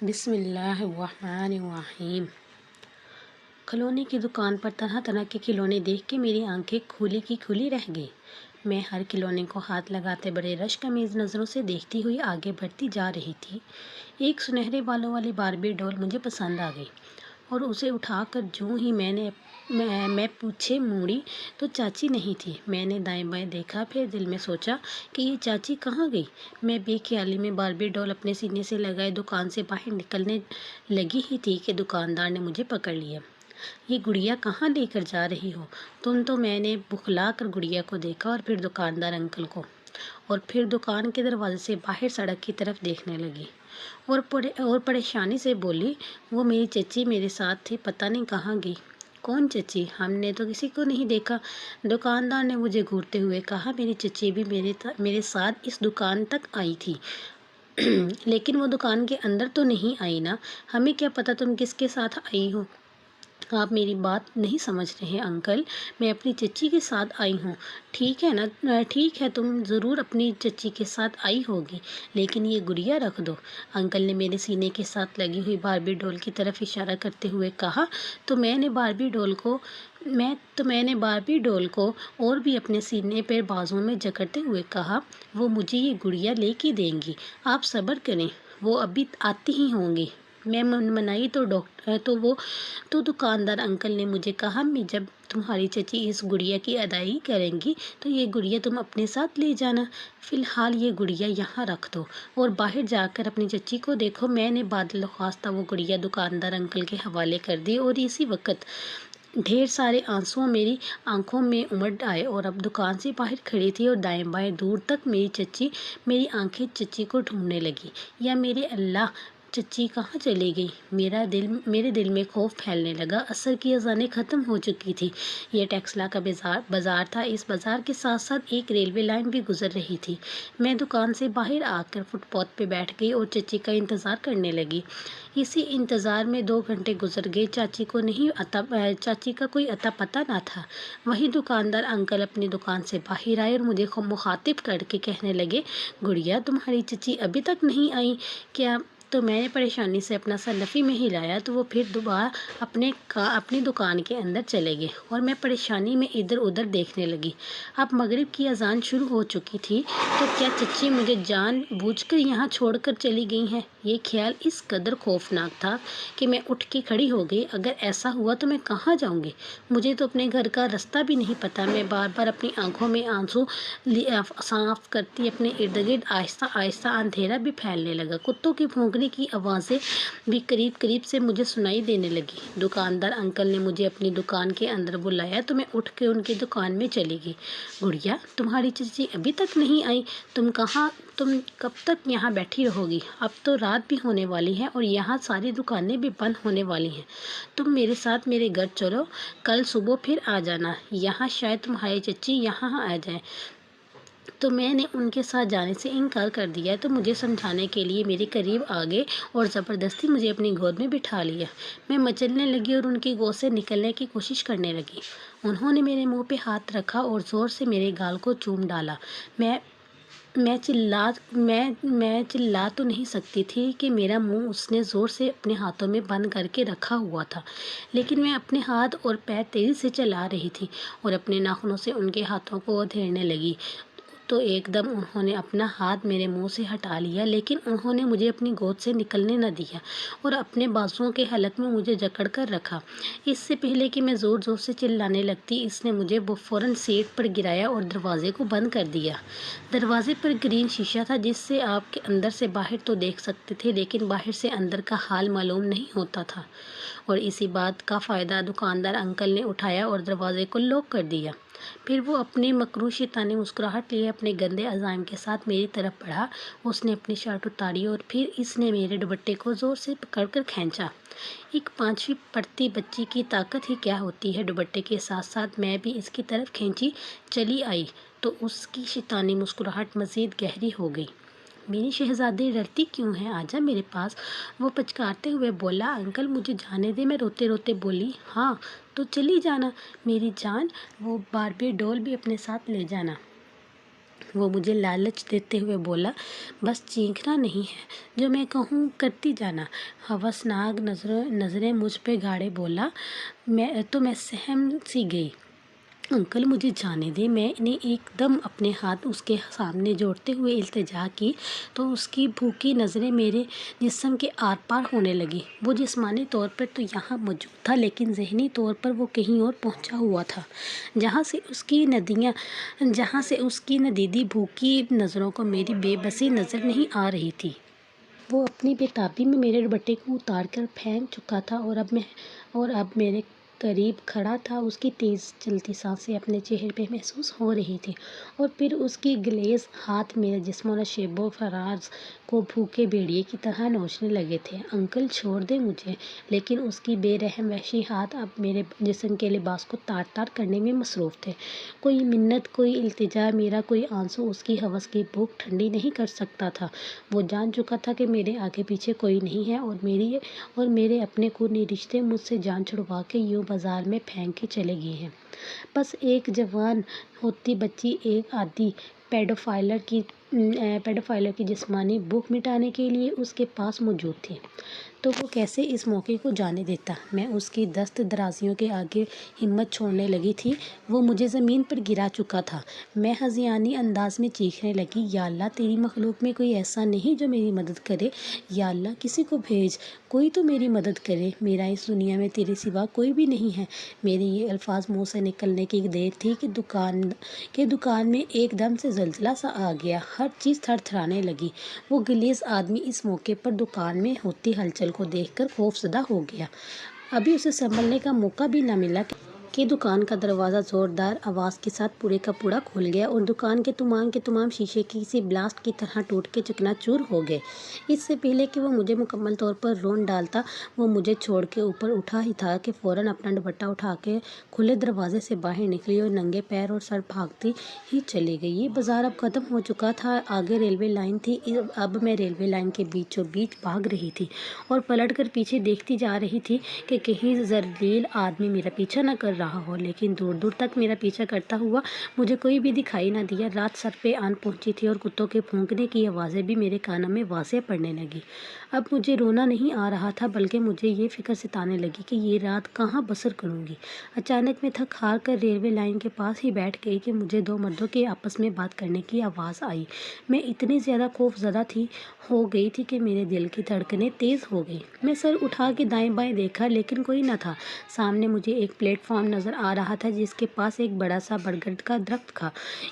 بسم اللہ الرحمن الرحیم۔ کھلونے کی دکان پر طرح طرح کے کھلونے دیکھ کے میری آنکھیں کھلی کی کھلی رہ گئی۔ میں ہر کھلونے کو ہاتھ لگاتے بڑے رشک آمیز نظروں سے دیکھتی ہوئی آگے بڑھتی جا رہی تھی۔ ایک سنہرے بالوں والی باربی ڈول مجھے پسند آ گئی اور اسے اٹھا کر جوں ہی میں پیچھے موڑی تو چاچی نہیں تھی۔ میں نے دائیں بائیں دیکھا، پھر دل میں سوچا کہ یہ چاچی کہاں گئی۔ میں بے خیالی میں باربی ڈول اپنے سینے سے لگائے دکان سے باہر نکلنے لگی ہی تھی کہ دکاندار نے مجھے پکڑ لیا۔ یہ گڑیا کہاں لے کر جا رہی ہو تم؟ تو میں نے بخلا کر گڑیا کو دیکھا اور پھر دکاندار انکل کو، اور پھر دکان کے دروازے سے باہر سڑک کی طرف دیکھنے لگی اور پریشانی سے بولی، وہ میری چچی میرے ساتھ تھی، پتہ نہیں کہاں گئی۔ کون چچی؟ ہم نے تو کسی کو نہیں دیکھا، دکاندار نے مجھے گھورتے ہوئے کہا۔ میری چچی بھی میرے ساتھ اس دکان تک آئی تھی لیکن وہ دکان کے اندر تو نہیں آئی نا۔ ہمیں کیا پتہ تم کس کے ساتھ آئی ہو؟ آپ میری بات نہیں سمجھ رہے انکل، میں اپنی چچی کے ساتھ آئی ہوں۔ ٹھیک ہے نا، ٹھیک ہے، تم ضرور اپنی چچی کے ساتھ آئی ہوگی، لیکن یہ گڑیا رکھ دو۔ انکل نے میرے سینے کے ساتھ لگی ہوئی باربی ڈول کی طرف اشارہ کرتے ہوئے کہا۔ تو میں نے باربی ڈول کو اور بھی اپنے سینے پر بازو میں جکڑتے ہوئے کہا، وہ مجھے یہ گڑیا لے کے دیں گی، آپ صبر کریں، وہ ابھی آتی ہی ہوں گی۔ میں منائی تو دکاندار انکل نے مجھے کہا، جب تمہاری چچی اس گڑیا کی ادائیگی کریں گی تو یہ گڑیا تم اپنے ساتھ لے جانا۔ فی الحال یہ گڑیا یہاں رکھ دو اور باہر جا کر اپنی چچی کو دیکھو۔ میں نے بادل خواستہ وہ گڑیا دکاندار انکل کے حوالے کر دی اور اسی وقت ڈھیر سارے آنسو میری آنکھوں میں امڈ آئے اور اب دکان سے باہر کھڑی تھی اور دائیں بائیں دور تک میری آنکھیں چچی کو ڈھونڈنے لگی۔ یا میرے اللہ، چچی کہاں چلی گئی؟ میرے دل میں خوف پھیلنے لگا۔ عصر کی اذانیں ختم ہو چکی تھی۔ یہ ٹیکسلا کا بازار تھا۔ اس بازار کے ساتھ ساتھ ایک ریلوے لائن بھی گزر رہی تھی۔ میں دکان سے باہر آ کر فٹ پاتھ پہ بیٹھ گئی اور چچی کا انتظار کرنے لگی۔ اسی انتظار میں 2 گھنٹے گزر گئے۔ چاچی کا کوئی اتا پتہ نہ تھا۔ وہیں دکاندار انکل اپنی دکان سے باہر آئے اور مجھے مخاطب کر کے کہنے لگے، گڑیا تمہاری چچی ابھی تک نہیں آئی کیا؟ تو میں نے پریشانی سے اپنا سر نفی میں ہلایا تو وہ پھر دوبارہ اپنی دکان کے اندر چلے گئے اور میں پریشانی میں ادھر ادھر دیکھنے لگی۔ اب مغرب کی اذان شروع ہو چکی تھی، تو کیا چچی مجھے جان بوجھ کر یہاں چھوڑ کر چلی گئی ہیں؟ یہ خیال اس قدر خوفناک تھا کہ میں اٹھ کے کھڑی ہو گئی۔ اگر ایسا ہوا تو میں کہاں جاؤں گی؟ مجھے تو اپنے گھر کا رستہ بھی نہیں پتہ۔ میں بار بار اپنی آنکھوں میں آنسو صاف کرتی اپنے ارد گرد آہستہ آہستہ اندھیرا بھی پھیلنے لگا۔ کتوں کے بھونکنے کی آوازیں بھی قریب قریب سے مجھے سنائی دینے لگی۔ دکاندار انکل نے مجھے اپنی دکان کے اندر بلایا تو میں اٹھ کے ان کی دکان میں چلی گئی۔ گڑیا تمہاری چچی ابھی تک نہیں آئی، تم کب تک یہاں بیٹھی رہو گی؟ اب تو رات بھی ہونے والی ہے اور یہاں ساری دکانیں بھی بند ہونے والی ہیں۔ تم میرے ساتھ میرے گھر چلو، کل صبح پھر آ جانا یہاں، شاید تمہاری چچی یہاں آ جائے۔ تو میں نے ان کے ساتھ جانے سے انکار کر دیا تو مجھے سمجھانے کے لیے میرے قریب آ گئے اور زبردستی مجھے اپنی گود میں بٹھا لیا۔ میں مچلنے لگی اور ان کی گود سے نکلنے کی کوشش کرنے لگی۔ انہوں نے میرے منہ پہ ہاتھ رکھا اور زور سے میرے گال کو چوم ڈالا۔ میں چلا تو نہیں سکتی تھی کہ میرا منہ اس نے زور سے اپنے ہاتھوں میں بند کر کے رکھا ہوا تھا، لیکن میں اپنے ہاتھ اور پیر تیزی سے چلا رہی تھی اور اپنے ناخنوں سے ان کے ہاتھوں کو ادھیڑنے لگی۔ تو ایک دم انہوں نے اپنا ہاتھ میرے منہ سے ہٹا لیا، لیکن انہوں نے مجھے اپنی گود سے نکلنے نہ دیا اور اپنے بازوؤں کے حلق میں مجھے جکڑ کر رکھا۔ اس سے پہلے کہ میں زور زور سے چلانے لگتی، اس نے مجھے فوراً سیٹ پر گرایا اور دروازے کو بند کر دیا۔ دروازے پر گرین شیشہ تھا جس سے آپ اندر سے باہر تو دیکھ سکتے تھے، لیکن باہر سے اندر کا حال معلوم نہیں ہوتا تھا، اور اسی بات کا فائدہ دکاندار انکل نے اٹھایا اور دروازے کو لاک کر دیا۔ پھر وہ اپنی مکروہ شیطانی مسکراہٹ لیے اپنے گندے عزائم کے ساتھ میری طرف بڑھا۔ اس نے اپنی شرٹ اتاری اور پھر اس نے میرے دوپٹے کو زور سے پکڑ کر کھینچا۔ ایک 5ویں پڑھتی بچی کی طاقت ہی کیا ہوتی ہے! دوپٹے کے ساتھ ساتھ میں بھی اس کی طرف کھینچی چلی آئی تو اس کی شیطانی مسکراہٹ مزید گہری ہو گئی۔ میری شہزادی ڈرتی کیوں ہے؟ آجا میرے پاس، وہ پچکارتے ہوئے بولا۔ انکل مجھے جانے دے، میں روتے روتے بولی۔ ہاں تو چلی جانا میری جان، وہ باربی ڈول بھی اپنے ساتھ لے جانا۔ وہ مجھے لالچ دیتے ہوئے بولا، بس چیخنا نہیں ہے، جو میں کہوں کرتی جانا۔ ہوسناک نظریں مجھ پہ گاڑے بولا، میں سہم سی گئی۔ انکل مجھے جانے دیں۔ میں نے ایک دم اپنے ہاتھ اس کے سامنے جوڑتے ہوئے التجا کی تو اس کی بھوکی نظریں میرے جسم کے آر پار ہونے لگی۔ وہ جسمانی طور پر تو یہاں موجود تھا، لیکن ذہنی طور پر وہ کہیں اور پہنچا ہوا تھا، جہاں سے اس کی ندیدی بھوکی نظروں کو میری بے بسی نظر نہیں آ رہی تھی۔ وہ اپنی بے تابی میں میرے دوپٹے کو اتار کر پھینک چکا تھا اور اب میرے قریب کھڑا تھا۔ اس کی تیز چلتی سانسیں اپنے چہرے پہ محسوس ہو رہی تھی اور پھر اس کی گلیز ہاتھ میرے جسم و نشیب و فراز کو بھوکے بھیڑیے کی طرح نوچنے لگے تھے۔ انکل چھوڑ دیں مجھے، لیکن اس کی بے رحم وحشی ہاتھ اب میرے جسم کے لباس کو تار تار کرنے میں مصروف تھے۔ کوئی منت، کوئی التجا، میرا کوئی آنسو اس کی ہوس کی بھوک ٹھنڈی نہیں کر سکتا تھا۔ وہ جان چکا تھا کہ میرے آگے پیچھے کوئی نہیں ہے اور میرے اپنے خونی رشتے مجھ سے جان چھڑوا کے یوں بازار میں پھینک کے چلے گئے ہیں۔ بس ایک جوان ہوتی بچی ایک عادی پیڈوفائل کی جسمانی بھوک مٹانے کے لیے اس کے پاس موجود تھی، تو وہ کیسے اس موقع کو جانے دیتا؟ میں اس کی دست درازیوں کے آگے ہمت چھوڑنے لگی تھی، وہ مجھے زمین پر گرا چکا تھا۔ میں ہذیانی انداز میں چیخنے لگی، یا اللہ، تیری مخلوق میں کوئی ایسا نہیں جو میری مدد کرے؟ یا اللہ، کسی کو بھیج، کوئی تو میری مدد کرے۔ میرا اس دنیا میں تیرے سوا کوئی بھی نہیں ہے۔ میرے یہ الفاظ منہ سے نکلنے کی دیر تھی کہ دکان میں ایک دم سے زلزلہ سا آ گیا، ہر چیز تھر تھرانے لگی۔ وہ غلیظ آدمی اس موقع پر دکان میں ہوتی ہلچل کو دیکھ کر خوفزدہ ہو گیا۔ ابھی اسے سنبھلنے کا موقع بھی نہ ملا کہ دکان کا دروازہ زوردار آواز کے ساتھ پورے کا پورا کھل گیا اور دکان کے تمام شیشے کسی بلاسٹ کی طرح ٹوٹ کے چکنا چور ہو گئے۔ اس سے پہلے کہ وہ مجھے مکمل طور پر رون ڈالتا، وہ مجھے چھوڑ کے اوپر اٹھا ہی تھا کہ فوراً اپنا دوپٹہ اٹھا کے کھلے دروازے سے باہر نکلی اور ننگے پیر اور سر بھاگتی ہی چلی گئی۔ یہ بازار اب ختم ہو چکا تھا، آگے ریلوے لائن تھی۔ اب میں ریلوے لائن کے بیچوں بیچ بھاگ رہی تھی اور پلٹ کر پیچھے دیکھتی جا رہی تھی کہ کہیں ذلیل آدمی میرا پیچھا نہ کر رہا ہو، لیکن دور دور تک میرا پیچھا کرتا ہوا مجھے کوئی بھی دکھائی نہ دیا۔ رات سر پہ آن پہنچی تھی اور کتوں کے بھونکنے کی آوازیں بھی میرے کانوں میں واضح پڑنے لگی۔ اب مجھے رونا نہیں آ رہا تھا، بلکہ مجھے یہ فکر ستانے لگی کہ یہ رات کہاں بسر کروں گی۔ اچانک میں تھک ہار کر ریلوے لائن کے پاس ہی بیٹھ گئی کہ مجھے دو مردوں کے آپس میں بات کرنے کی آواز آئی۔ میں اتنی زیادہ خوف زدہ ہو گئی تھی کہ میرے دل کی دھڑکنیں تیز ہو گئی۔ میں سر اٹھا کے دائیں بائیں دیکھا، لیکن کوئی نہ تھا۔ سامنے مجھے ایک پلیٹ فارم نظر آ رہا تھا جس کے پاس ایک بڑا سا برگد کا درخت تھا۔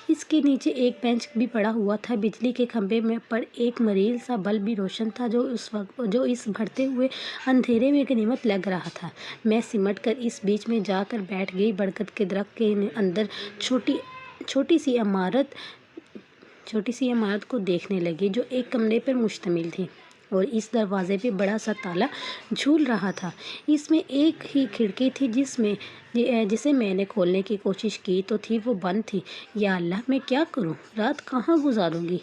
اس کے نیچے ایک بینچ بھی پڑا ہوا تھا۔ بجلی کے کھمبے پر ایک مریل سا بلب بھی روشن تھا جو اس بڑھتے ہوئے اندھیرے میں غنیمت لگ رہا تھا۔ میں سمٹ کر اس بیچ میں جا کر بیٹھ گئی۔ برگد کے درخت کے اندر چھوٹی سی عمارت کو دیکھنے لگی جو ایک کمرے پر مشتمل تھی اور اس دروازے پہ بڑا سا تالا جھول رہا تھا۔ اس میں ایک ہی کھڑکی تھی جسے میں نے کھولنے کی کوشش کی تو وہ بند تھی۔ یا اللہ، میں کیا کروں؟ رات کہاں گزاروں گی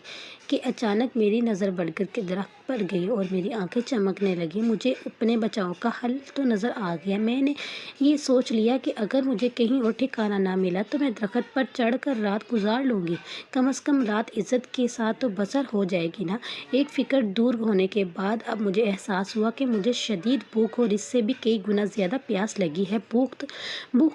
کہ اچانک میری نظر برگد کے درخت پر گئی اور میری آنکھیں چمکنے لگیں۔ مجھے اپنے بچاؤ کا حل تو نظر آ گیا۔ میں نے یہ سوچ لیا کہ اگر مجھے کہیں اور ٹھکانہ نہ ملا تو میں درخت پر چڑھ کر رات گزار لوں گی، کم از کم رات عزت کے ساتھ تو بسر ہو جائے گی نا۔ ایک فکر دور ہونے کے بعد اب مجھے احساس ہوا کہ مجھے شدید بھوک اور اس سے بھی کئی گنا زیادہ پیاس لگی ہے۔ بھوک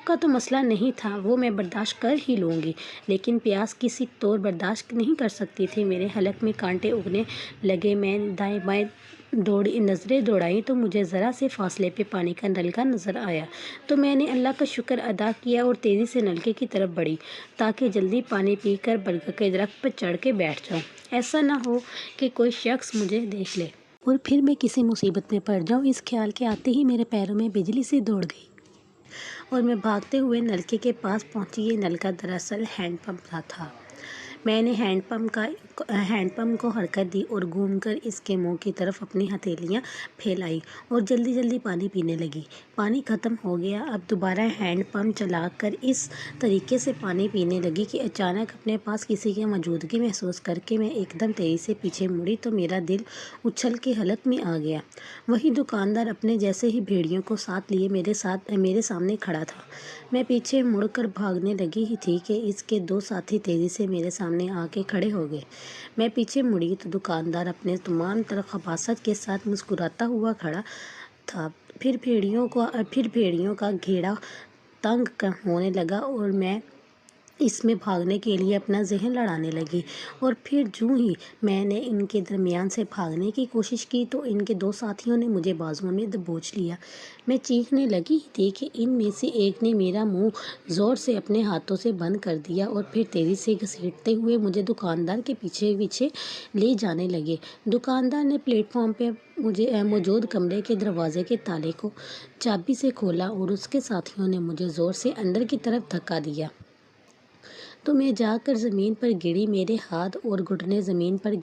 کا تو مسئلہ نہیں تھا، وہ میں برداشت کر ہی لوں گی، لیکن پیاس کسی طور برداشت نہیں کر سکتی تھی۔ میرے حلق میں کانٹے اگنے لگے۔ میں دائیں بائیں نظریں دوڑائیں تو مجھے ذرا سے فاصلے پہ پانی کا نلکا نظر آیا، تو میں نے اللہ کا شکر ادا کیا اور تیزی سے نلکے کی طرف بڑھی تاکہ جلدی پانی پی کر برگد کے درخت پر چڑھ کے بیٹھ جاؤں۔ ایسا نہ ہو کہ کوئی شخص مجھے دیکھ لے اور پھر میں کسی مصیبت میں پڑ جاؤں۔ اس خیال کے آتے ہی میرے پیروں میں بجلی سی دوڑ گئی اور میں بھاگتے ہوئے نلکے کے پاس پہنچی۔ یہ نلکا دراصل ہینڈ پمپ تھا۔ میں نے ہینڈ پمپ کو حرکت دی اور گھوم کر اس کے منہ کی طرف اپنی ہتھیلیاں پھیلائیں اور جلدی جلدی پانی پینے لگی۔ پانی ختم ہو گیا۔ اب دوبارہ ہینڈ پمپ چلا کر اس طریقے سے پانی پینے لگی کہ اچانک اپنے پاس کسی کی موجودگی محسوس کر کے میں ایک دم تیزی سے پیچھے مڑی تو میرا دل اچھل کے حلق میں آ گیا۔ وہی دکاندار اپنے جیسے ہی بھیڑیوں کو ساتھ لیے میرے سامنے کھڑا تھا۔ میں پیچھے مڑ کر بھاگنے لگی ہی تھی کہ اس کے دو ساتھی تیزی سے میرے سامنے سامنے آ کے کھڑے ہو گئے۔ میں پیچھے مڑی تو دکاندار اپنے تمام تر خباثت کے ساتھ مسکراتا ہوا کھڑا تھا۔ پھر بھیڑیوں کا گھیرا تنگ ہونے لگا اور میں اس میں بھاگنے کے لیے اپنا ذہن لڑانے لگی، اور پھر جوں ہی میں نے ان کے درمیان سے بھاگنے کی کوشش کی تو ان کے دو ساتھیوں نے مجھے بازوؤں میں دبوچ لیا۔ میں چیخنے لگی تھی کہ ان میں سے ایک نے میرا منہ زور سے اپنے ہاتھوں سے بند کر دیا اور پھر تیزی سے گھسیٹتے ہوئے مجھے دکاندار کے پیچھے پیچھے لے جانے لگے۔ دکاندار نے پلیٹ فارم پہ موجود کمرے کے دروازے کے تالے کو چابی سے کھولا اور اس کے ساتھیوں نے مجھے زور سے اندر کی طرف دھکا دیا تو میں جا کر زمین پر گری۔ میرے ہاتھ اور گھٹنے زمین پر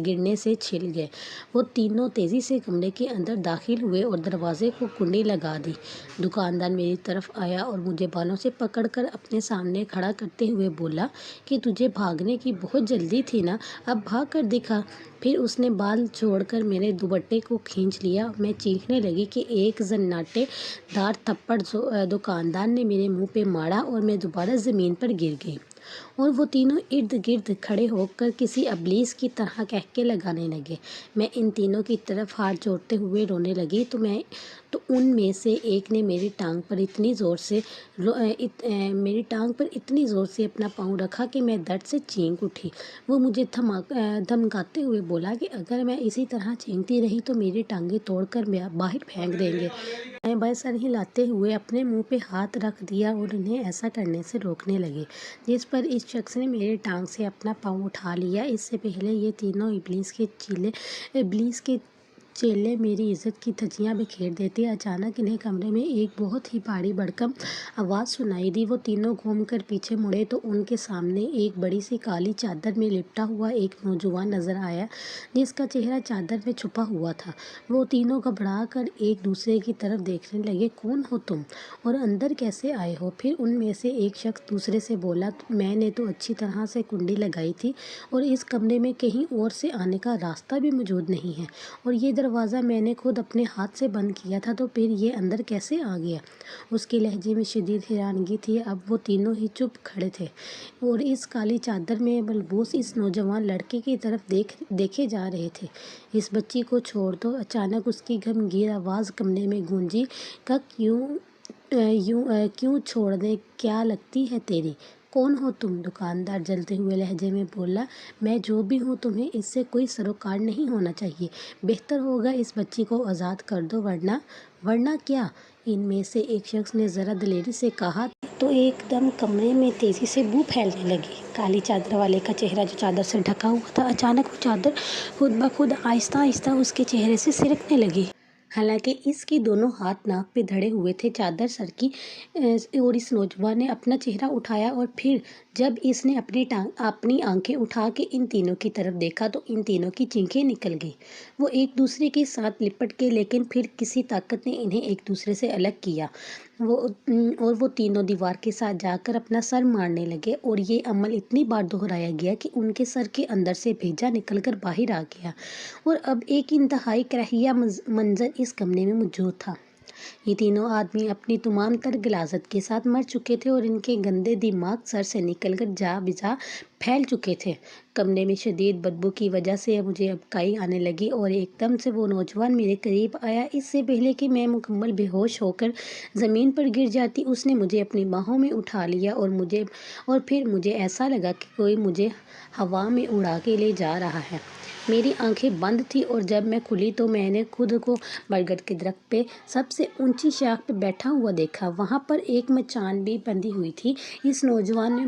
گرنے سے چھل گئے۔ وہ تینوں تیزی سے کمرے کے اندر داخل ہوئے اور دروازے کو کنڈی لگا دی۔ دکاندار میری طرف آیا اور مجھے بالوں سے پکڑ کر اپنے سامنے کھڑا کرتے ہوئے بولا کہ تجھے بھاگنے کی بہت جلدی تھی نا، اب بھاگ کر دکھا۔ پھر اس نے بال چھوڑ کر میرے دوپٹے کو کھینچ لیا۔ میں چیخنے لگی کہ ایک زناٹے دار تھپڑ دکاندار نے میرے منہ پہ مارا اور میں دوبارہ زمین پر گر گئی، اور وہ تینوں ارد گرد کھڑے ہو کر کسی ابلیس کی طرح قہقہے لگانے لگے۔ میں ان تینوں کی طرف ہاتھ جوڑتے ہوئے رونے لگی تو ان میں سے ایک نے میری ٹانگ پر اتنی زور سے اپنا پاؤں رکھا کہ میں درد سے چینک اٹھی۔ وہ مجھے دھمکاتے ہوئے بولا کہ اگر میں اسی طرح چینکتی رہی تو میری ٹانگیں توڑ کر باہر پھینک دیں گے۔ میں بائیں سر ہلاتے ہوئے اپنے منہ پہ ہاتھ رکھ دیا اور انہیں ایسا کرنے سے روکنے لگی، جس پر اس شخص نے میری ٹانگ سے اپنا پاؤں اٹھا لیا۔ اس سے پہلے یہ تینوں ابلیس کے چیلے میری عزت کی دھجیاں بکھیر دیتے، اچانک انہیں کمرے میں ایک بہت ہی بھاری بھرکم آواز سنائی دی۔ وہ تینوں گھوم کر پیچھے مڑے تو ان کے سامنے ایک بڑی سی کالی چادر میں لپٹا ہوا ایک نوجوان نظر آیا، جس کا چہرہ چادر میں چھپا ہوا تھا۔ وہ تینوں گھبرا کر ایک دوسرے کی طرف دیکھنے لگے۔ کون ہو تم اور اندر کیسے آئے ہو؟ پھر ان میں سے ایک شخص دوسرے سے بولا، میں نے تو اچھی طرح سے کنڈی لگائی تھی اور اس کمرے میں کہیں اور سے آنے کا راستہ بھی موجود نہیں ہے، اور یہ دروازہ میں نے خود اپنے ہاتھ سے بند کیا تھا، تو پھر یہ اندر کیسے آ گیا؟ اس کے لہجے میں شدید حیرانگی تھی۔ اب وہ تینوں ہی چپ کھڑے تھے اور اس کالی چادر میں ملبوس اس نوجوان لڑکے کی طرف دیکھے جا رہے تھے۔ اس بچی کو چھوڑ دو، اچانک اس کی غمگین آواز کمرے میں گونجی۔ کیوں چھوڑ دیں؟ کیا لگتی ہے تیری؟ کون ہو تم؟ دکاندار جلتے ہوئے لہجے میں بولا، میں جو بھی ہوں تمہیں اس سے کوئی سروکار نہیں ہونا چاہیے، بہتر ہوگا اس بچی کو آزاد کر دو، ورنہ کیا؟ ان میں سے ایک شخص نے ذرا دلیری سے کہا تو ایک دم کمرے میں تیزی سے بو پھیلنے لگی۔ کالی چادر والے کا چہرہ جو چادر سے ڈھکا ہوا تھا، اچانک وہ چادر خود بخود آہستہ آہستہ اس کے چہرے سے سرکنے لگی۔ حالانکہ اس کے دونوں ہاتھ ناک پہ دھڑے ہوئے تھے، چادر سرکی اور اس نوجوان نے اپنا چہرہ اٹھایا، اور پھر جب اس نے اپنی آنکھیں اٹھا کے ان تینوں کی طرف دیکھا تو ان تینوں کی چینخیں نکل گئیں۔ وہ ایک دوسرے کے ساتھ لپٹ گئے، لیکن پھر کسی طاقت نے انہیں ایک دوسرے سے الگ کیا، اور وہ تینوں دیوار کے ساتھ جا کر اپنا سر مارنے لگے، اور یہ عمل اتنی بار دہرایا گیا کہ ان کے سر کے اندر سے بھیجا نکل کر باہر آ گیا، اور اب ایک انتہائی کرہ منظر اس کمرے میں موجود تھا۔ یہ تینوں آدمی اپنی تمام تر غلاظت کے ساتھ مر چکے تھے اور ان کے گندے دماغ سر سے نکل کر جا بجا پھیل چکے تھے۔ کمرے میں شدید بدبو کی وجہ سے مجھے ابکائی آنے لگی، اور ایک دم سے وہ نوجوان میرے قریب آیا۔ اس سے پہلے کہ میں مکمل بے ہوش ہو کر زمین پر گر جاتی، اس نے مجھے اپنی باہوں میں اٹھا لیا، اور پھر مجھے ایسا لگا کہ کوئی مجھے ہوا میں اڑا کے لے جا رہا ہے۔ میری آنکھیں بند تھیں، اور جب میں کھلی تو میں نے خود کو برگد کے درخت پہ سب سے اونچی شاخ پہ بیٹھا ہوا دیکھا۔ وہاں پر ایک مچان بھی بندھی ہوئی تھی۔ اس نوجوان نے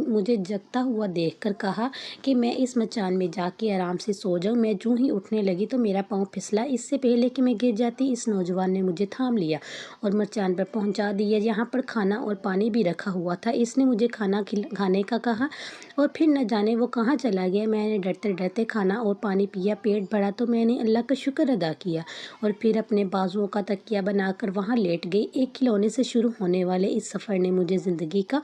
مجھے جگتا ہوا دیکھ کر کہا کہ میں اس مچان میں جا کے آرام سے سو جاؤں۔ میں جوں ہی اٹھنے لگی تو میرا پاؤں پھسلا۔ اس سے پہلے کہ میں گر جاتی، اس نوجوان نے مجھے تھام لیا اور مچان پر پہنچا دیا۔ یہاں پر کھانا اور پانی بھی رکھا ہوا تھا۔ اس نے مجھے کھانا کھانے کا کہا، اور پھر نہ جانے وہ کہاں چلا گیا۔ میں نے ڈرتے ڈرتے کھانا بنا اور پانی پیا، پیٹ بھرا تو میں نے اللہ کا شکر ادا کیا اور پھر اپنے بازوؤں کا تکیہ بنا کر وہاں لیٹ گئی۔ ایک کھلونے سے شروع ہونے والے اس سفر نے مجھے زندگی کا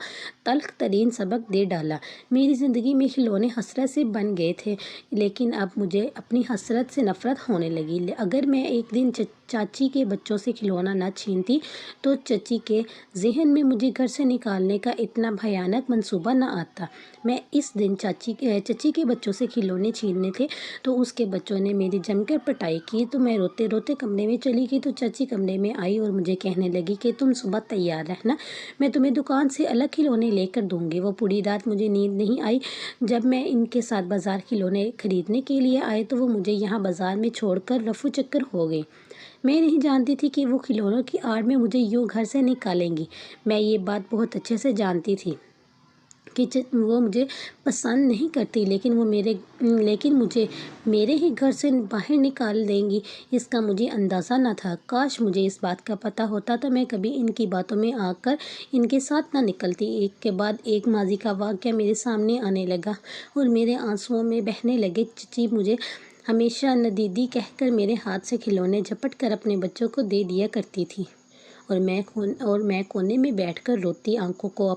تلخ ترین سبق دے ڈالا۔ میری زندگی میں کھلونے حسرت سے بن گئے تھے، لیکن اب مجھے اپنی حسرت سے نفرت ہونے لگی۔ اگر میں ایک دن چاچی کے بچوں سے کھلونا نہ چھینتی تو چچی کے ذہن میں مجھے گھر سے نکالنے کا اتنا بھیانک منصوبہ نہ آتا۔ میں اس دن چچی کے بچوں سے کھلونے چھیننے تھے تو اس کے بچوں نے میری جم کر پٹائی کی، تو میں روتے روتے کمرے میں چلی گئی۔ تو چچی کمرے میں آئی اور مجھے کہنے لگی کہ تم صبح تیار رہنا، میں تمہیں دکان سے الگ کھلونے لے کر دوں گی۔ وہ پوری رات مجھے نیند نہیں آئی۔ جب میں ان کے ساتھ بازار کھلونے خریدنے کے لیے آئے تو وہ مجھے یہاں بازار میں چھوڑ کر رفو چکر ہو گئی۔ میں نہیں جانتی تھی کہ وہ کھلونوں کی آڑ میں مجھے یوں گھر سے نکالیں گی۔ میں یہ بات بہت اچھے سے جانتی تھی کہ وہ مجھے پسند نہیں کرتی، لیکن مجھے میرے ہی گھر سے باہر نکال دیں گی، اس کا مجھے اندازہ نہ تھا۔ کاش مجھے اس بات کا پتہ ہوتا تو میں کبھی ان کی باتوں میں آ کر ان کے ساتھ نہ نکلتی۔ ایک کے بعد ایک ماضی کا واقعہ میرے سامنے آنے لگا اور میرے آنسوؤں میں بہنے لگے۔ چچی مجھے ہمیشہ ندیدی کہہ کر میرے ہاتھ سے کھلونے جھپٹ کر اپنے بچوں کو دے دیا کرتی تھی اور میں کونے میں بیٹھ کر روتی آنکھوں کو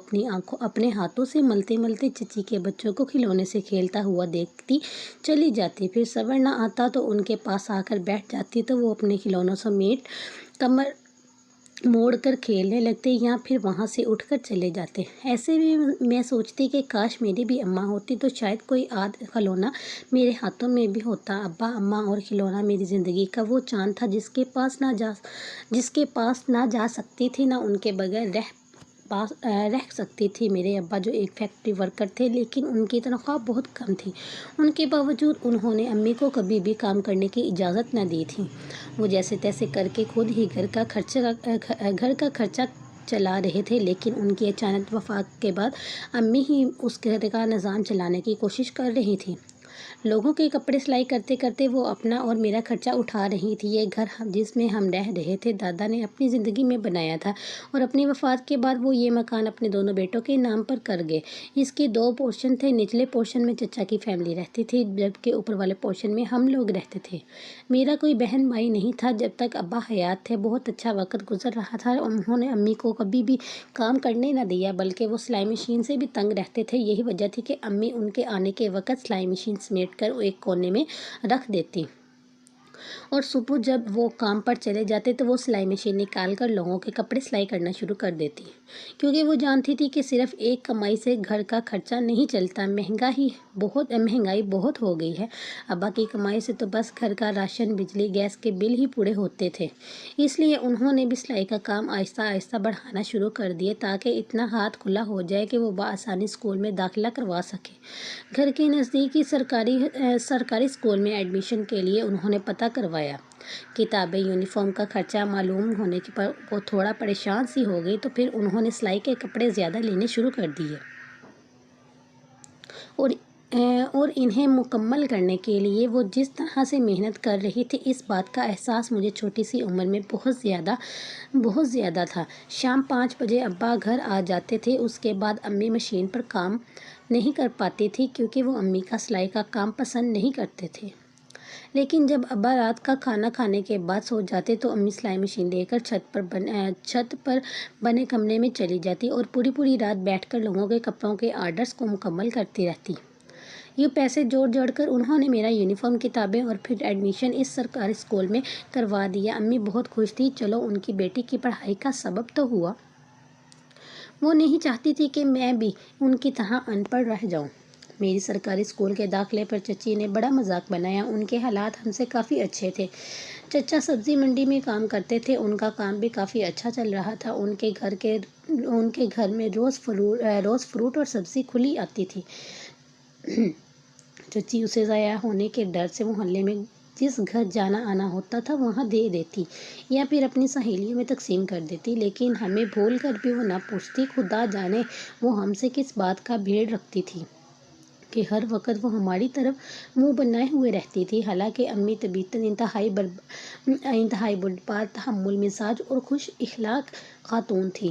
اپنے ہاتھوں سے ملتے ملتے چچی کے بچوں کو کھلونے سے کھیلتا ہوا دیکھتی چلی جاتی۔ پھر صبر نہ آتا تو ان کے پاس آ کر بیٹھ جاتی تو وہ اپنے کھلونوں سمیت کمر موڑ کر کھیلنے لگتے یا پھر وہاں سے اٹھ کر چلے جاتے۔ ایسے میں میں سوچتی کہ کاش میری بھی اماں ہوتی تو شاید کوئی کھلونا میرے ہاتھوں میں بھی ہوتا۔ ابا، اماں اور کھلونا میری زندگی کا وہ چاند تھا جس کے پاس نہ جا سکتی تھی، نہ ان کے بغیر رہ سکتی تھی۔ میرے ابا جو ایک فیکٹری ورکر تھے، لیکن ان کی تنخواہ بہت کم تھی۔ ان کے باوجود انہوں نے امی کو کبھی بھی کام کرنے کی اجازت نہ دی تھی۔ وہ جیسے تیسے کر کے خود ہی گھر کا خرچہ چلا رہے تھے، لیکن ان کی اچانک وفات کے بعد امی ہی اس گھر کا نظام چلانے کی کوشش کر رہی تھی۔ لوگوں کے کپڑے سلائی کرتے کرتے وہ اپنا اور میرا خرچہ اٹھا رہی تھی۔ یہ گھر جس میں ہم رہ رہے تھے دادا نے اپنی زندگی میں بنایا تھا اور اپنی وفات کے بعد وہ یہ مکان اپنے دونوں بیٹوں کے نام پر کر گئے۔ اس کے 2 پورشن تھے۔ نچلے پورشن میں چچا کی فیملی رہتی تھی، جبکہ اوپر والے پورشن میں ہم لوگ رہتے تھے۔ میرا کوئی بہن بھائی نہیں تھا جب تک ابا حیات تھے۔ بہت اچھا وقت گزر رہا تھا۔ انہوں نے امی کو کبھی بھی کام کرنے نہ دیا، بلکہ وہ سلائی مشین سے بھی تنگ رہتے تھے۔ یہی وجہ تھی کہ امی ان کے آنے کے وقت سلائی مشین سمیٹ کر ایک کونے میں رکھ دیتی اور صبح جب وہ کام پر چلے جاتے تو وہ سلائی مشین نکال کر لوگوں کے کپڑے سلائی کرنا شروع کر دیتی، کیونکہ وہ جانتی تھی کہ صرف ایک کمائی سے گھر کا خرچہ نہیں چلتا، مہنگائی بہت ہو گئی ہے۔ ابا کی کمائی سے تو بس گھر کا راشن، بجلی، گیس کے بل ہی پورے ہوتے تھے۔ اس لیے انہوں نے بھی سلائی کا کام آہستہ آہستہ بڑھانا شروع کر دیا تاکہ اتنا ہاتھ کھلا ہو جائے کہ وہ بآسانی اسکول میں داخلہ کروا سکے۔ گھر کے نزدیکی سرکاری اسکول میں ایڈمیشن کے لیے انہوں نے پتہ کروایا۔ کتابیں، یونیفارم کا خرچہ معلوم ہونے پر وہ تھوڑا پریشان سی ہو گئی، تو پھر انہوں نے سلائی کے کپڑے زیادہ لینے شروع کر دیے اور انہیں مکمل کرنے کے لیے وہ جس طرح سے محنت کر رہی تھی، اس بات کا احساس مجھے چھوٹی سی عمر میں بہت زیادہ تھا۔ شام 5 بجے ابا گھر آ جاتے تھے۔ اس کے بعد امی مشین پر کام نہیں کر پاتی تھی، کیونکہ وہ امی کا سلائی کا کام پسند نہیں کرتے تھے۔ لیکن جب ابا رات کا کھانا کھانے کے بعد سو جاتے تو امی سلائی مشین لے کر چھت پر بنے کمرے میں چلی جاتی اور پوری رات بیٹھ کر لوگوں کے کپڑوں کے آرڈرز کو مکمل کرتی رہتی۔ یہ پیسے جوڑ کر انہوں نے میرا یونیفارم، کتابیں اور پھر ایڈمیشن اس سرکاری اسکول میں کروا دیا۔ امی بہت خوش تھی، چلو ان کی بیٹی کی پڑھائی کا سبب تو ہوا۔ وہ نہیں چاہتی تھی کہ میں بھی ان کی طرح ان پڑھ رہ جاؤں۔ میری سرکاری اسکول کے داخلے پر چچی نے بڑا مذاق بنایا۔ ان کے حالات ہم سے کافی اچھے تھے۔ چچا سبزی منڈی میں کام کرتے تھے، ان کا کام بھی کافی اچھا چل رہا تھا۔ ان کے گھر میں روز فروٹ اور سبزی کھلی آتی تھی۔ چچی اسے ضائع ہونے کے ڈر سے محلے میں جس گھر جانا آنا ہوتا تھا وہاں دے دیتی یا پھر اپنی سہیلیوں میں تقسیم کر دیتی، لیکن ہمیں بھول کر بھی وہ نہ پوچھتی۔ خدا جانے وہ ہم سے کس بات کا بھیڑ رکھتی تھی کہ ہر وقت وہ ہماری طرف منہ بنائے ہوئے رہتی تھی۔ حالانکہ امی طبیعتاً انتہائی بردبار، تحمل مزاج اور خوش اخلاق خاتون تھی،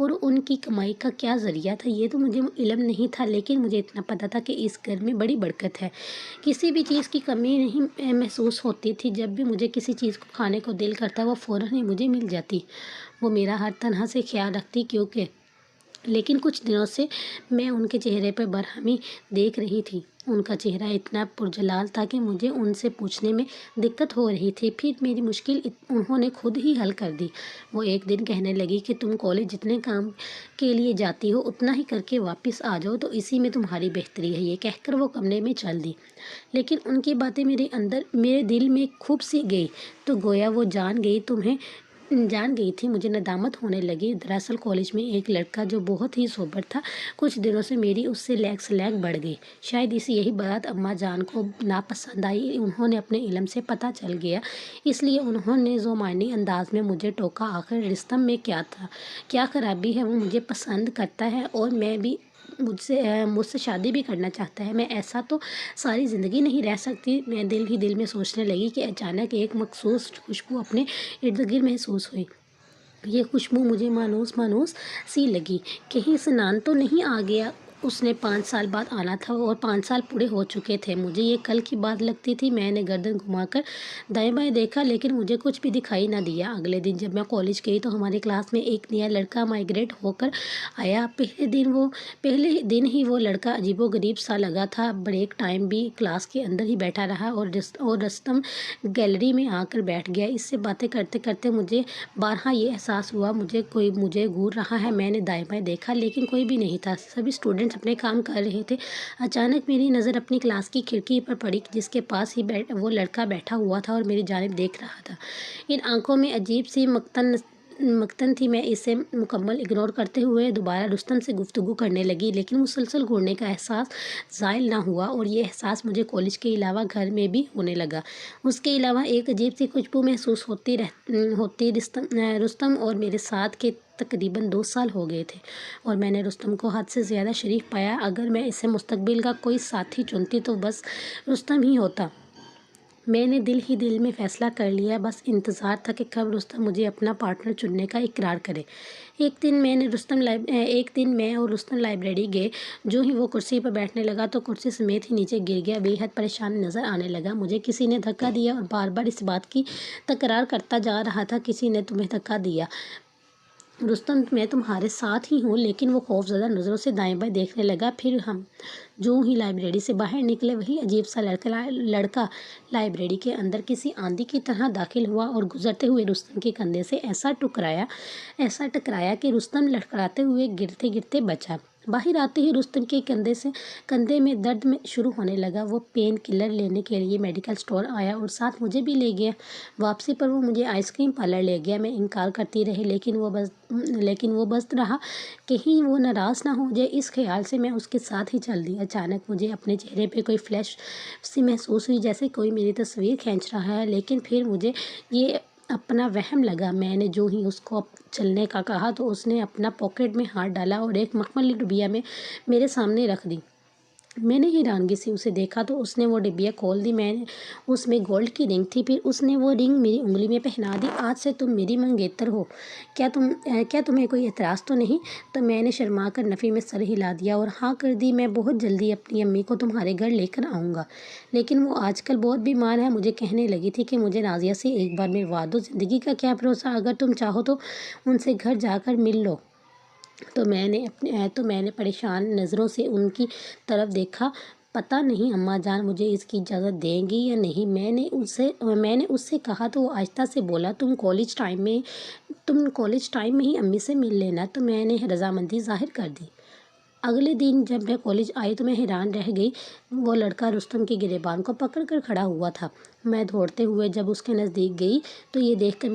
اور ان کی کمائی کا کیا ذریعہ تھا یہ تو مجھے علم نہیں تھا، لیکن مجھے اتنا پتہ تھا کہ اس گھر میں بڑی برکت ہے، کسی بھی چیز کی کمی نہیں محسوس ہوتی تھی۔ جب بھی مجھے کسی چیز کو کھانے کو دل کرتا وہ فوراً ہی مجھے مل جاتی۔ وہ میرا ہر طرح سے خیال رکھتی لیکن کچھ دنوں سے میں ان کے چہرے پر برہمی دیکھ رہی تھی۔ ان کا چہرہ اتنا پرجلال تھا کہ مجھے ان سے پوچھنے میں دقت ہو رہی تھی۔ پھر میری مشکل انہوں نے خود ہی حل کر دی۔ وہ ایک دن کہنے لگی کہ تم کالج جتنے کام کے لیے جاتی ہو اتنا ہی کر کے واپس آ جاؤ تو اسی میں تمہاری بہتری ہے۔ یہ کہہ کر وہ کمرے میں چل دی، لیکن ان کی باتیں میرے دل میں خوب سی گئی تو گویا وہ جان گئی تھی۔ مجھے ندامت ہونے لگی۔ دراصل کالج میں ایک لڑکا جو بہت ہی سوبر تھا، کچھ دنوں سے میری اس سے لیگ بڑھ گئی۔ شاید یہی بات اماں جان کو ناپسند آئی۔ انہوں نے اپنے علم سے پتہ چل گیا، اس لیے انہوں نے ذومعنی انداز میں مجھے ٹوکا، آخر رستم میں کیا خرابی ہے؟ وہ مجھے پسند کرتا ہے اور مجھ سے شادی بھی کرنا چاہتا ہے۔ میں ایسا تو ساری زندگی نہیں رہ سکتی۔ میں دل ہی دل میں سوچنے لگی کہ اچانک ایک مخصوص خوشبو اپنے ارد گرد محسوس ہوئی۔ یہ خوشبو مجھے مانوس سی لگی۔ کہیں سنان تو نہیں آ گیا؟ اس نے 5 سال بعد آنا تھا اور 5 سال پورے ہو چکے تھے۔ مجھے یہ کل کی بات لگتی تھی۔ میں نے گردن گھما کر دائیں بائیں دیکھا، لیکن مجھے کچھ بھی دکھائی نہ دیا۔ اگلے دن جب میں کالج گئی تو ہماری کلاس میں ایک نیا لڑکا مائیگریٹ ہو کر آیا۔ پہلے دن ہی وہ لڑکا عجیب و غریب سا لگا تھا۔ بریک ٹائم بھی کلاس کے اندر ہی بیٹھا رہا اور رستم گیلری میں آ کر بیٹھ گیا۔ اس سے باتیں کرتے کرتے مجھے بارہا یہ احساس ہوا مجھے گھور رہا ہے۔ میں نے دائیں بائیں دیکھا، لیکن کوئی بھی نہیں تھا۔ سبھی اسٹوڈنٹس اپنے کام کر رہے تھے۔ اچانک میری نظر اپنی کلاس کی کھڑکی پر پڑی، جس کے پاس ہی وہ لڑکا بیٹھا ہوا تھا اور میری جانب دیکھ رہا تھا۔ ان آنکھوں میں عجیب سی مکتن تھی۔ میں اسے مکمل اگنور کرتے ہوئے دوبارہ رستم سے گفتگو کرنے لگی، لیکن مسلسل گھورنے کا احساس زائل نہ ہوا، اور یہ احساس مجھے کالج کے علاوہ گھر میں بھی ہونے لگا۔ اس کے علاوہ ایک عجیب سی خوشبو محسوس ہوتی رستم اور میرے ساتھ کے تقریباً 2 سال ہو گئے تھے، اور میں نے رستم کو حد سے زیادہ شریک پایا۔ اگر میں اسے مستقبل کا کوئی ساتھی چنتی تو بس رستم ہی ہوتا۔ میں نے دل ہی دل میں فیصلہ کر لیا، بس انتظار تھا کہ کب رستم مجھے اپنا پارٹنر چننے کا اقرار کرے۔ ایک دن میں اور رستم لائبریری گئے۔ جو ہی وہ کرسی پر بیٹھنے لگا تو کرسی سمیت ہی نیچے گر گیا۔ بے حد پریشان نظر آنے لگا۔ مجھے کسی نے دھکا دیا اور بار بار اس بات کی تکرار کرتا جا رہا تھا، کسی نے تمہیں دھکا دیا رستم، میں تمہارے ساتھ ہی ہوں۔ لیکن وہ خوفزدہ نظروں سے دائیں بائیں دیکھنے لگا۔ پھر ہم جو ہی لائبریری سے باہر نکلے، وہی عجیب سا لڑکا لائبریری کے اندر کسی آندھی کی طرح داخل ہوا اور گزرتے ہوئے رستم کے کندھے سے ایسا ٹکرایا کہ رستم لڑکھڑاتے ہوئے گرتے بچا۔ باہر آتے ہی رستم کے کندھے میں درد شروع ہونے لگا۔ وہ پین کلر لینے کے لیے میڈیکل اسٹور آیا اور ساتھ مجھے بھی لے گیا۔ واپسی پر وہ مجھے آئس کریم پارلر لے گیا۔ میں انکار کرتی رہی، لیکن وہ بس رہا، کہیں وہ ناراض نہ ہو جائے، اس خیال سے میں اس کے ساتھ ہی چل دی۔ اچانک مجھے اپنے چہرے پہ کوئی فلیش سی محسوس ہوئی، جیسے کوئی میری تصویر کھینچ رہا ہے، لیکن پھر مجھے یہ اپنا وہم لگا۔ میں نے جو ہی اس کو چلنے کا کہا تو اس نے اپنا پاکٹ میں ہاتھ ڈالا اور ایک مخملی ڈبیا میں میرے سامنے رکھ دی۔ میں نے حیرانگی سے اسے دیکھا تو اس نے وہ ڈبیا کھول دی۔ اس میں گولڈ کی رنگ تھی۔ پھر اس نے وہ رنگ میری انگلی میں پہنا دی۔ آج سے تم میری منگیتر ہو، کیا تمہیں کوئی اعتراض تو نہیں؟ تو میں نے شرما کر نفی میں سر ہلا دیا اور ہاں کر دی۔ میں بہت جلدی اپنی امی کو تمہارے گھر لے کر آؤں گا، لیکن وہ آج کل بہت بیمار ہے۔ مجھے کہنے لگی تھی کہ مجھے نازیہ سے ایک بار ملوا دو، زندگی کا کیا بھروسہ، اگر تم چاہو تو ان سے گھر جا کر مل لو۔ تو میں نے پریشان نظروں سے ان کی طرف دیکھا۔ پتہ نہیں اماں جان مجھے اس کی اجازت دیں گی یا نہیں۔ میں نے اس سے کہا تو وہ آہستہ سے بولا، تم کالج ٹائم میں ہی امی سے مل لینا۔ تو میں نے رضامندی ظاہر کر دی۔ اگلے دن جب میں کالج آئی تو میں حیران رہ گئی۔ وہ لڑکا رستم کے گریبان کو پکڑ کر کھڑا ہوا تھا۔ میں دوڑتے ہوئے جب اس کے نزدیک گئی تو یہ دیکھ کر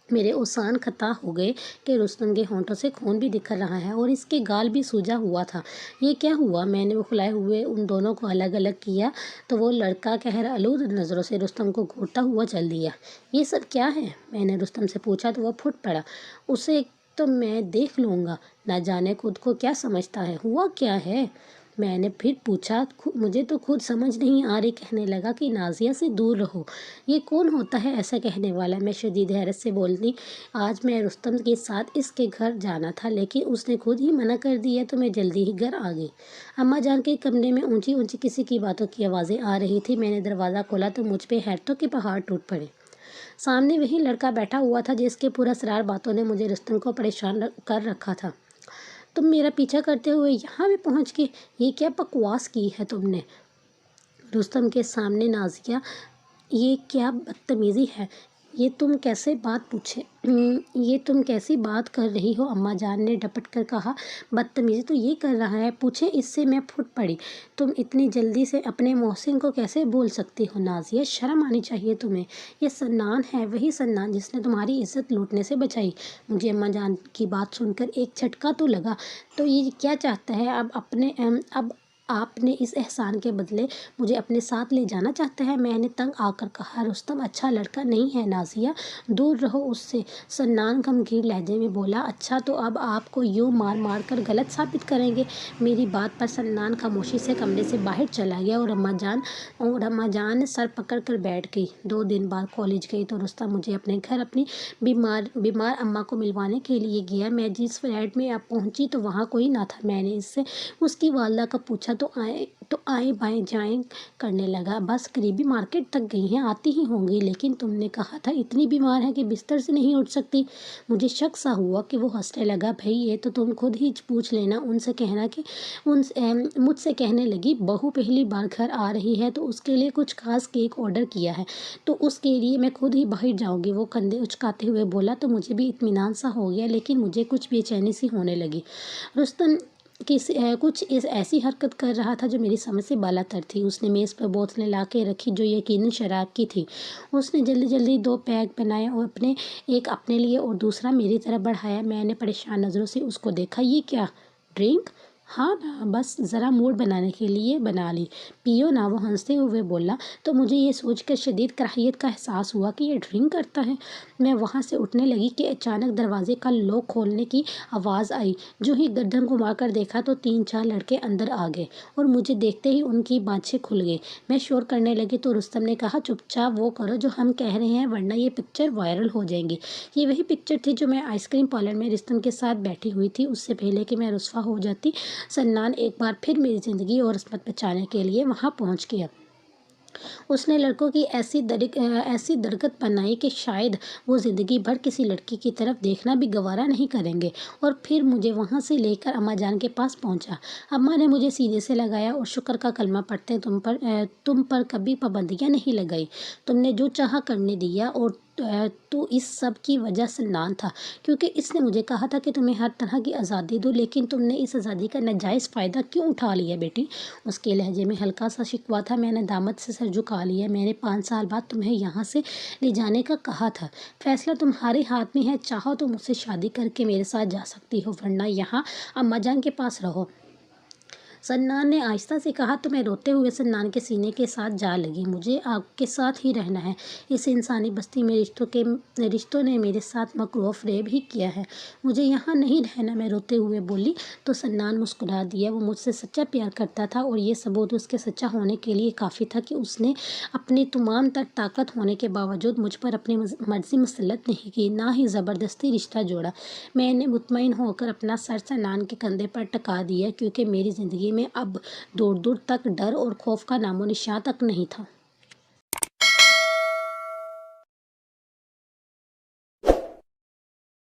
میرے اوسان خطا ہو گئے کہ رستم کے ہونٹوں سے خون بھی نکل رہا ہے اور اس کے گال بھی سوجا ہوا تھا۔ یہ کیا ہوا؟ میں نے بکھلائے ہوئے ان دونوں کو الگ الگ کیا تو وہ لڑکا قہر آلود نظروں سے رستم کو گھورتا ہوا چل دیا۔ یہ سب کیا ہے؟ میں نے رستم سے پوچھا تو وہ پھٹ پڑا۔ اسے تو میں دیکھ لوں گا، نہ جانے خود کو کیا سمجھتا ہے، ہوا کیا ہے؟ میں نے پھر پوچھا مجھے تو خود سمجھ نہیں آ رہی۔ کہنے لگا کہ نازیہ سے دور رہو۔ یہ کون ہوتا ہے ایسا کہنے والا؟ میں شدید حیرت سے بولتی، آج میں رستم کے ساتھ اس کے گھر جانا تھا لیکن اس نے خود ہی منع کر دیا تو میں جلدی ہی گھر آ گئی۔ اماں جان کے کمرے میں اونچی اونچی کسی کی باتوں کی آوازیں آ رہی تھی۔ میں نے دروازہ کھولا تو مجھ پہ حیرتوں کے پہاڑ ٹوٹ پڑے۔ سامنے وہی لڑکا بیٹھا ہوا تھا جس کے پراسرار باتوں نے مجھے رستم کو پریشان کر رکھا تھا۔ تم میرا پیچھا کرتے ہوئے یہاں بھی پہنچ گئے، یہ کیا بکواس کی ہے تم نے؟ رستم کے سامنے نازیہ، یہ کیا بدتمیزی ہے؟ یہ تم کیسی بات کر رہی ہو؟ اماں جان نے ڈپٹ کر کہا، بدتمیزی تو یہ کر رہا ہے، پوچھے اس سے۔ میں پھٹ پڑی، تم اتنی جلدی سے اپنے محسن کو کیسے بول سکتی ہو؟ نازیہ، شرم آنی چاہیے تمہیں، یہ سنان ہے، وہی سنان جس نے تمہاری عزت لوٹنے سے بچائی۔ مجھے اماں جان کی بات سن کر ایک جھٹکا تو لگا۔ تو یہ کیا چاہتا ہے اب آپ نے اس احسان کے بدلے مجھے اپنے ساتھ لے جانا چاہتا ہے؟ میں نے تنگ آ کر کہا، رستم اچھا لڑکا نہیں ہے نازیہ، دور رہو اس سے۔ سنان غمگین لہجے میں بولا، اچھا تو اب آپ کو یوں مار مار کر غلط ثابت کریں گے؟ میری بات پر سنان خاموشی سے کمرے سے باہر چلا گیا اور اماں جان سر پکڑ کر بیٹھ گئی۔ 2 دن بعد کالج گئی تو رستم مجھے اپنے گھر اپنی بیمار اماں کو ملوانے کے لیے گیا۔ میں جس فلیٹ میں اب پہنچی تو وہاں کوئی نہ تھا۔ میں نے اس سے اس کی والدہ کا پوچھا تو آئیں بائیں جائیں کرنے لگا، بس قریبی مارکیٹ تک گئی ہیں، آتی ہی ہوں گی، لیکن تم نے کہا تھا اتنی بیمار ہے کہ بستر سے نہیں اٹھ سکتی۔ مجھے شک سا ہوا کہ وہ ہنسنے لگا، بھئی یہ تو تم خود ہی پوچھ لینا ان سے، کہنا کہ مجھ سے کہنے لگی، بہو پہلی بار گھر آ رہی ہے تو اس کے لیے کچھ خاص کیک آرڈر کیا ہے تو اس کے لیے میں خود ہی باہر جاؤں گی۔ وہ کندھے اچکاتے ہوئے بولا تو مجھے بھی اطمینان سا ہو گیا، لیکن مجھے کچھ بے چینی سی ہونے لگی۔ رستم کچھ ایسی حرکت کر رہا تھا جو میری سمجھ سے بالا تر تھی۔ اس نے میز پر بوتلیں لا کے رکھی جو یقیناً شراب کی تھی۔ اس نے جلدی جلدی 2 پیگ بنائے اور ایک اپنے لیے اور دوسرا میری طرف بڑھایا۔ میں نے پریشان نظروں سے اس کو دیکھا، یہ کیا ڈرنک؟ ہاں نا، بس ذرا موڈ بنانے کے لیے بنا لی، پیو نا، وہ ہنستے ہوئے بولا۔ تو مجھے یہ سوچ کر شدید کراہیت کا احساس ہوا کہ یہ ڈرنک کرتا ہے۔ میں وہاں سے اٹھنے لگی کہ اچانک دروازے کا لاک کھولنے کی آواز آئی۔ جو ہی گردن گھما کر دیکھا تو 3-4 لڑکے اندر آ گئے اور مجھے دیکھتے ہی ان کی بانچیں کھل گئی۔ میں شور کرنے لگی تو رستم نے کہا، چپ چاپ وہ کرو جو ہم کہہ رہے ہیں ورنہ یہ پکچر وائرل ہو جائے گی۔ یہ وہی پکچر تھی جو میں آئس کریم پارلر میں رستم کے ساتھ بیٹھی ہوئی تھی۔ اس سے پہلے کہ میں رسوا ہو جاتی، سنان ایک بار پھر میری زندگی اور عصمت بچانے کے لیے وہاں پہنچ گیا۔ اس نے لڑکوں کی ایسی درگت بنائی کہ شاید وہ زندگی بھر کسی لڑکی کی طرف دیکھنا بھی گوارا نہیں کریں گے، اور پھر مجھے وہاں سے لے کر اماں جان کے پاس پہنچا۔ اماں نے مجھے سینے سے لگایا اور شکر کا کلمہ پڑھتے، تم پر کبھی پابندیاں نہیں لگائی، تم نے جو چاہا کرنے دیا، اور تو اس سب کی وجہ سنان تھا، کیونکہ اس نے مجھے کہا تھا کہ تمہیں ہر طرح کی آزادی دو، لیکن تم نے اس آزادی کا ناجائز فائدہ کیوں اٹھا لیا بیٹی؟ اس کے لہجے میں ہلکا سا شکوہ تھا۔ میں نے داماد سے سر جھکا لیا، میں نے 5 سال بعد تمہیں یہاں سے لے جانے کا کہا تھا، فیصلہ تمہارے ہاتھ میں ہے، چاہو تو مجھ سے شادی کر کے میرے ساتھ جا سکتی ہو ورنہ یہاں اماں جان کے پاس رہو۔ سنان نے آہستہ سے کہا تو میں روتے ہوئے سنان کے سینے کے ساتھ جا لگی۔ مجھے آپ کے ساتھ ہی رہنا ہے، اس انسانی بستی میں رشتوں نے میرے ساتھ مکر و فریب ہی کیا ہے، مجھے یہاں نہیں رہنا، میں روتے ہوئے بولی۔ تو سنان مسکرا دیا، وہ مجھ سے سچا پیار کرتا تھا اور یہ ثبوت اس کے سچا ہونے کے لیے کافی تھا کہ اس نے اپنی تمام تر طاقت ہونے کے باوجود مجھ پر اپنی مرضی مسلط نہیں کی، نہ ہی زبردستی رشتہ جوڑا۔ میں نے مطمئن ہو کر اپنا سر سنان کے کندھے پر ٹکا دیا، کیونکہ میری زندگی میں اب دور دور تک ڈر اور خوف کا نام و نشان تک نہیں تھا۔